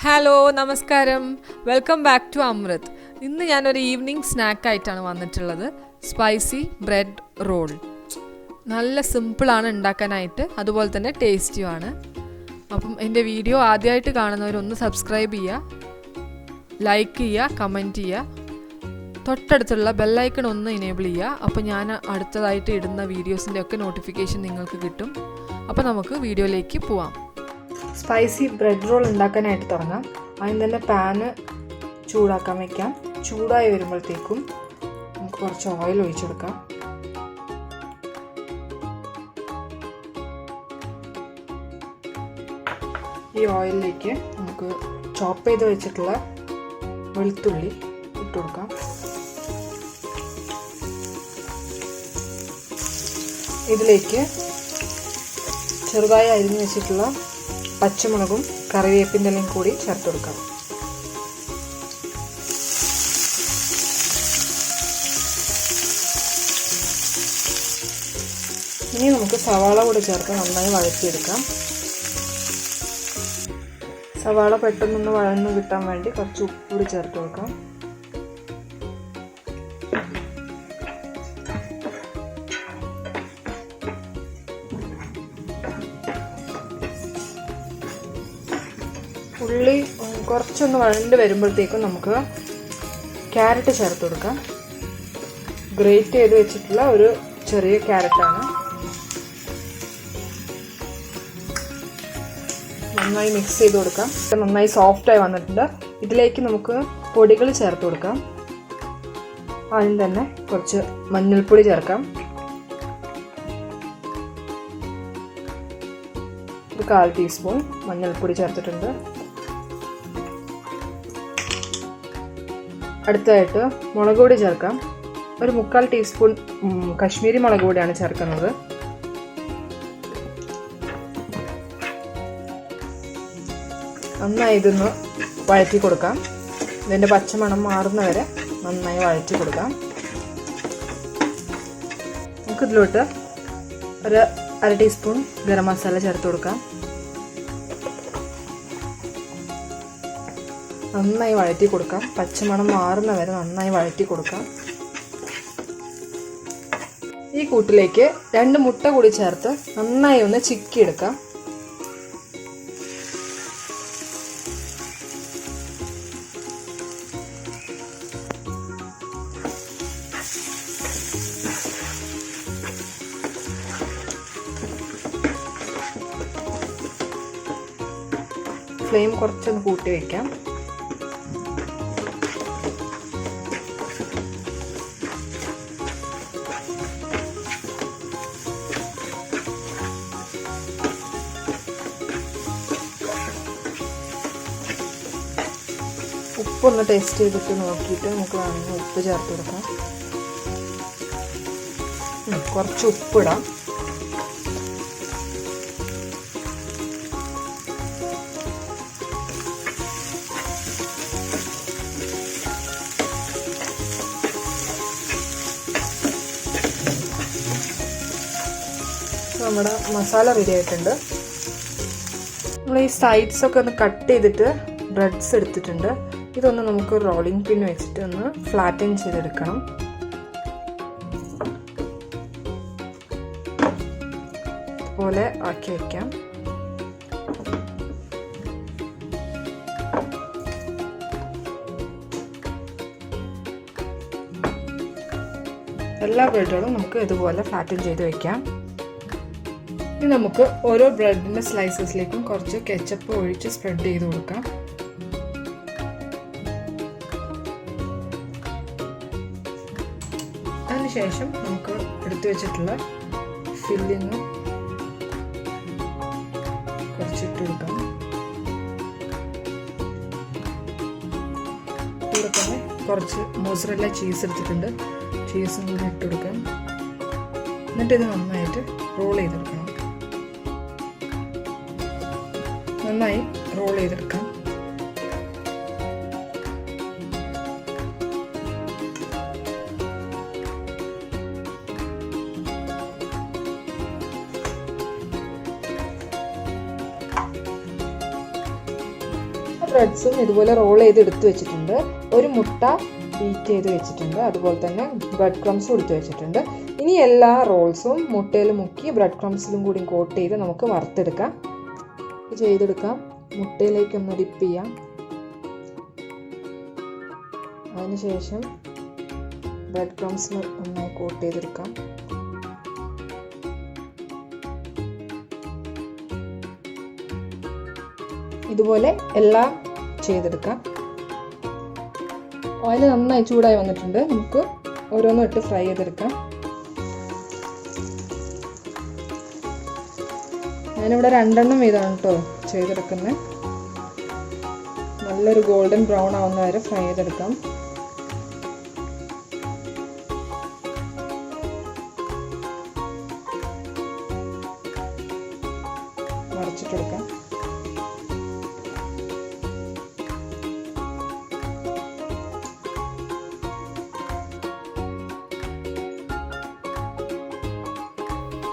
Hello നമസ്കാരം, welcome back to അമൃത്. ഇന്ന് ഞാനൊരു ഈവനിങ് സ്നാക്കായിട്ടാണ് വന്നിട്ടുള്ളത്. Spicy bread role. നല്ല സിമ്പിളാണ് ഉണ്ടാക്കാനായിട്ട്, അതുപോലെ തന്നെ ടേസ്റ്റിയുമാണ്. അപ്പം എൻ്റെ വീഡിയോ ആദ്യമായിട്ട് കാണുന്നവരൊന്ന് സബ്സ്ക്രൈബ് ചെയ്യുക, ലൈക്ക് ചെയ്യുക, കമൻറ്റ് ചെയ്യുക, തൊട്ടടുത്തുള്ള ബെല്ലൈക്കൺ ഒന്ന് എനേബിൾ ചെയ്യുക. അപ്പോൾ ഞാൻ അടുത്തതായിട്ട് ഇടുന്ന വീഡിയോസിൻ്റെ ഒക്കെ നോട്ടിഫിക്കേഷൻ നിങ്ങൾക്ക് കിട്ടും. അപ്പോൾ നമുക്ക് വീഡിയോയിലേക്ക് പോവാം. സ്പൈസി ബ്രെഡ് റോൾ ഉണ്ടാക്കാനായിട്ട് തുടങ്ങാം. അതിന് തന്നെ പാന് ചൂടാക്കാൻ വയ്ക്കാം. ചൂടായി വരുമ്പോഴത്തേക്കും നമുക്ക് കുറച്ച് ഓയിൽ ഒഴിച്ചെടുക്കാം. ഈ ഓയിലിലേക്ക് നമുക്ക് ചോപ്പ് ചെയ്ത് വെച്ചിട്ടുള്ള വെളുത്തുള്ളി ഇട്ട് കൊടുക്കാം. ഇതിലേക്ക് ചെറുതായി അരിഞ്ഞു വെച്ചിട്ടുള്ള പച്ചമുളകും കറിവേപ്പിൻ്റെ ഇലയും കൂടി ചേർത്ത് കൊടുക്കാം. ഇനി നമുക്ക് സവാള കൂടി ചേർത്ത് നന്നായി വഴറ്റിയെടുക്കാം. സവാള പെട്ടെന്നൊന്ന് വഴന്ന് കിട്ടാൻ വേണ്ടി കുറച്ച് ഉപ്പ് കൂടി ചേർത്ത് കൊടുക്കാം. ഉള്ളി കുറച്ചൊന്ന് വഴണ്ട് വരുമ്പോഴത്തേക്കും നമുക്ക് ക്യാരറ്റ് ചേർത്ത് കൊടുക്കാം. ഗ്രേറ്റ് ചെയ്ത് വെച്ചിട്ടുള്ള ഒരു ചെറിയ ക്യാരറ്റാണ്. നന്നായി മിക്സ് ചെയ്ത് കൊടുക്കാം. നന്നായി സോഫ്റ്റായി വന്നിട്ടുണ്ട്. ഇതിലേക്ക് നമുക്ക് പൊടികൾ ചേർത്ത് കൊടുക്കാം. ആദ്യം തന്നെ കുറച്ച് മഞ്ഞൾപ്പൊടി ചേർക്കാം. ഒരു 1/4 ടീസ്പൂൺ മഞ്ഞൾപ്പൊടി ചേർത്തിട്ടുണ്ട്. അടുത്തതായിട്ട് മുളക് പൊടി ചേർക്കാം. ഒരു 3/4 ടീസ്പൂൺ കശ്മീരി മുളക് പൊടിയാണ് ചേർക്കുന്നത്. നന്നായി ഇതൊന്ന് വഴറ്റി കൊടുക്കാം. ഇതിൻ്റെ പച്ചമണം മാറുന്നവരെ നന്നായി വഴറ്റി കൊടുക്കാം. നമുക്കിതിലോട്ട് ഒരു 1/2 ടീസ്പൂൺ ഗരം മസാല ചേർത്ത് കൊടുക്കാം. നന്നായി വഴറ്റി കൊടുക്കാം. പച്ചമണം മാറുന്നവരെ നന്നായി വഴറ്റി കൊടുക്കാം. ഈ കൂട്ടിലേക്ക് 2 മുട്ട കൂടി ചേർത്ത് നന്നായി ഒന്ന് ചിക്കിയെടുക്കാം. ഫ്ലെയിം കുറച്ചൊന്ന് കൂട്ടി വയ്ക്കാം. ഉപ്പൊന്ന് ടേസ്റ്റ് ചെയ്തിട്ട് നോക്കിയിട്ട് നമുക്ക് വേണമെങ്കിൽ ഉപ്പ് ചേർത്ത് കൊടുക്കാം. കുറച്ച് ഉപ്പിടാം. നമ്മുടെ മസാല റെഡി ആയിട്ടുണ്ട്. നമ്മൾ ഈ സൈഡ്സൊക്കെ ഒന്ന് കട്ട് ചെയ്തിട്ട് ബ്രെഡ്സ് എടുത്തിട്ടുണ്ട്. ഇതൊന്ന് നമുക്ക് റോളിംഗ് പിൻ വെച്ചിട്ട് ഒന്ന് ഫ്ലാറ്റൻ ചെയ്തെടുക്കണം. ഇതുപോലെ ആക്കി വയ്ക്കാം. എല്ലാ ബ്രെഡുകളും നമുക്ക് ഇതുപോലെ ഫ്ലാറ്റൻ ചെയ്ത് വയ്ക്കാം. ഇനി നമുക്ക് ഓരോ ബ്രെഡിൻ്റെ സ്ലൈസസിലേക്കും കുറച്ച് കെച്ചപ്പ് ഒഴിച്ച് സ്പ്രെഡ് ചെയ്ത് കൊടുക്കാം. അതിനുശേഷം നമുക്ക് എടുത്തു വെച്ചിട്ടുള്ള ഫില്ലിങ് കുറച്ചിട്ട് കൊടുക്കാം. ഇവിടെ തന്നെ കുറച്ച് മോസറല്ല ചീസ് എടുത്തിട്ടുണ്ട്. ചീസും കൂടി ഇട്ട് കൊടുക്കാം. എന്നിട്ട് ഇത് നന്നായിട്ട് റോൾ ചെയ്തെടുക്കണം. നന്നായി റോൾ ചെയ്തെടുക്കാം. ബ്രെഡ്സും ഇതുപോലെ റോൾ ചെയ്ത് എടുത്ത് വെച്ചിട്ടുണ്ട്. ഒരു മുട്ട ബീറ്റ് ചെയ്ത് വെച്ചിട്ടുണ്ട്. അതുപോലെ തന്നെ ബ്രെഡ് ക്രംസും എടുത്ത് വെച്ചിട്ടുണ്ട്. ഇനി എല്ലാ റോൾസും മുട്ടയിൽ മുക്കി ബ്രെഡ് ക്രംസിലും കൂടി കോട്ട് ചെയ്ത് നമുക്ക് വറുത്തെടുക്കാം. ചെയ്തെടുക്കാം. മുട്ടയിലേക്കൊന്ന് ഡിപ്പ് ചെയ്യാം. അതിനുശേഷം ബ്രെഡ് ക്രംസിൽ ഒന്ന് കോട്ട് ചെയ്തെടുക്കാം. ഇതുപോലെ എല്ലാം ചെയ്തെടുക്കാം. ഓയിൽ നന്നായി ചൂടായി വന്നിട്ടുണ്ട്. നമുക്ക് ഓരോന്നും ഇട്ട് ഫ്രൈ ചെയ്തെടുക്കാം. ഞാനിവിടെ 2 എണ്ണം വീതമാണ് കേട്ടോ ചെയ്തെടുക്കുന്നത്. നല്ലൊരു ഗോൾഡൻ ബ്രൗൺ ആവുന്ന വരെ ഫ്രൈ ചെയ്തെടുക്കാം. മറിച്ചിട്ടെടുക്കാം.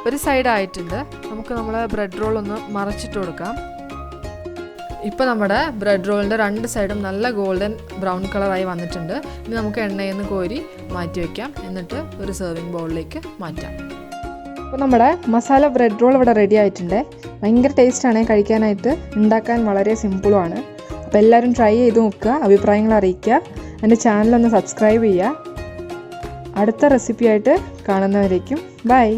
ഒരു സൈഡ് ആയിട്ടുണ്ട്. നമുക്ക് നമ്മളെ ബ്രെഡ് റോൾ ഒന്ന് മറച്ചിട്ട് കൊടുക്കാം. ഇപ്പോൾ നമ്മുടെ ബ്രെഡ് റോളിൻ്റെ 2 സൈഡും നല്ല ഗോൾഡൻ ബ്രൗൺ കളറായി വന്നിട്ടുണ്ട്. ഇനി നമുക്ക് എണ്ണയിൽ നിന്ന് കോരി മാറ്റി വയ്ക്കാം. എന്നിട്ട് ഒരു സെർവിങ് ബൗളിലേക്ക് മാറ്റാം. അപ്പോൾ നമ്മുടെ മസാല ബ്രെഡ് റോൾ ഇവിടെ റെഡി ആയിട്ടുണ്ട്. ഭയങ്കര ടേസ്റ്റാണ് കഴിക്കാനായിട്ട്. ഉണ്ടാക്കാൻ വളരെ സിമ്പിളുമാണ്. അപ്പോൾ എല്ലാവരും ട്രൈ ചെയ്ത് നോക്കുക. അഭിപ്രായങ്ങൾ അറിയിക്കുക. എൻ്റെ ചാനലൊന്ന് സബ്സ്ക്രൈബ് ചെയ്യുക. അടുത്ത റെസിപ്പിയായിട്ട് കാണുന്നവരേക്കും ബൈ.